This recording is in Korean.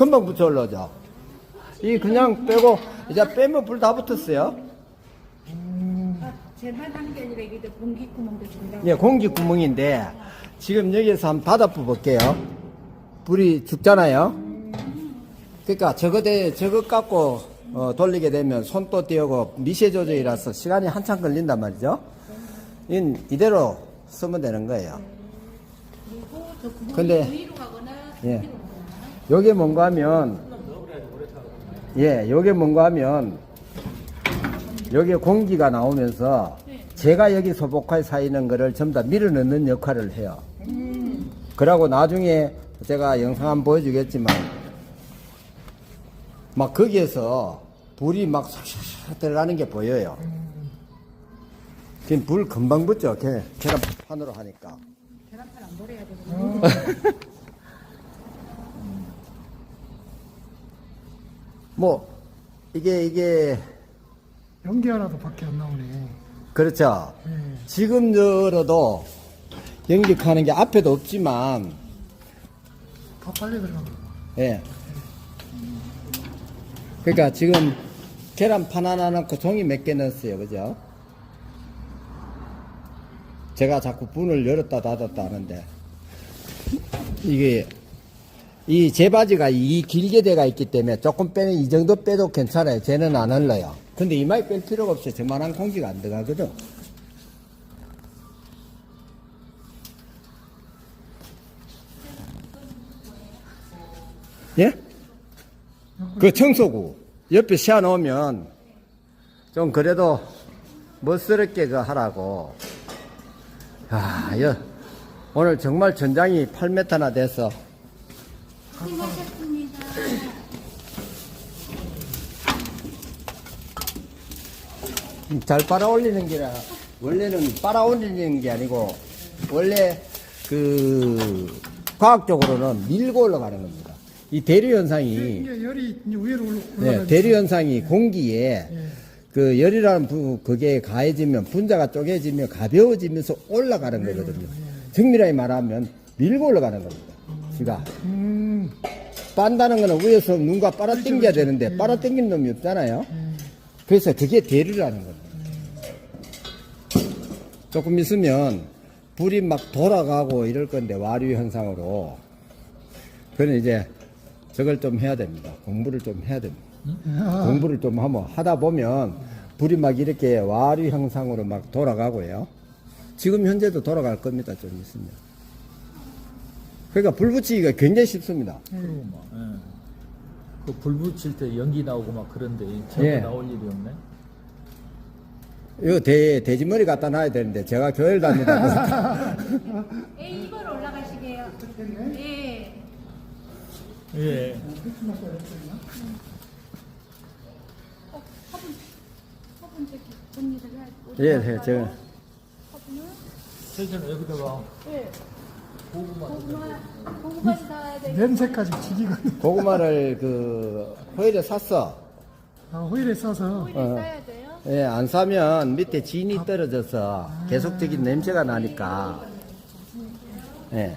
금방 붙여 올라오죠. 이 그냥 빼고 이제 빼면 불 다 붙었어요. 쟤만 하는 게 아니라 이게 공기 구멍도 준다고. 예, 공기 구멍인데 지금 여기에서 한번 닫아 볼게요. 불이 죽잖아요. 그러니까 저거 갖고 돌리게 되면 손 또 띄우고 미세 조절이라서 시간이 한참 걸린단 말이죠. 이대로 쓰면 되는 거예요. 그리고 저 구멍이 근데 위로 가거나 예, 밑으로 가거나. 요게 뭔가 하면 요게 뭔가 하면 여기에 공기가 나오면서 제가 여기 소복화에 쌓이는 거를 전부 다 밀어넣는 역할을 해요. 그러고 나중에 제가 영상 한번 보여주겠지만 막 거기에서 불이 막 샥샥샥 들어가는 게 보여요. 지금 불 금방 붙죠. 계란판으로 하니까. 계란판 안 버려야 되거든요. 뭐 이게 연기 하나도 밖에 안 나오네. 그렇죠. 예. 지금 열어도 연기하는 게 앞에도 없지만 더 빨리 들어가고. 예. 그러니까 지금 계란판 하나 넣고 종이 몇 개 넣었어요. 그죠? 제가 자꾸 문을 열었다 닫았다 하는데 이게 이 제바지가 이 길게 돼가 있기 때문에 조금 빼면 이 정도 빼도 괜찮아요. 쟤는 안 흘러요. 근데 이마에 뺄 필요가 없어요. 저만한 공기가 안 들어가거든. 예? 그 청소구 옆에 씌워 놓으면 좀 그래도 멋스럽게 그 하라고. 오늘 정말 전장이 8m나 돼서 고생하셨습니다. 잘 빨아 올리는 게라 원래는 빨아 올리는 게 아니고 원래 그 과학적으로는 밀고 올라가는 겁니다. 이 대류 현상이 이게 열이 이제 위로 네, 올라가니까. 대류 현상이 공기에 예. 그 열이라는 그게 가해지면 분자가 쪼개지면 가벼워지면서 올라가는 거거든요. 정밀하게 말하면 밀고 올라가는 겁니다. 지가 빤다는 거는 위에서 누군가 빨아당겨야 되는데 빨아당기는 놈이 없잖아요. 그래서 그게 대류라는 겁니다. 조금 있으면 불이 막 돌아가고 이럴 건데 와류 현상으로 그는 이제 저걸 좀 해야 됩니다. 공부를 좀 해야 됩니다. 공부를 좀 하면 하다 보면 불이 막 이렇게 와류 형상으로 막 돌아가고요. 지금 현재도 돌아갈 겁니다. 좀 있으면. 그러니까 불 붙이기가 굉장히 쉽습니다. 그리고 막, 그 불 붙일 때 연기 나오고 막 그런데 전혀 예. 나올 일이 없네. 이거 돼지머리 갖다 놔야 되는데 제가 교회를 다니다 보니까 예, 2번 올라가시게요. 예. 예. 화분 저기 정리를 해야 예, 제가 화분을? 저희는 여기다가 예. 고구마 고구마를 사야 돼. 냄새까지 지기거든. 고구마를 그 호일에 샀어. 호일에 싸서. 오일을 싸야 돼요. 예, 안 사면 밑에 진이 떨어져서 계속적인 냄새가 나니까. 예.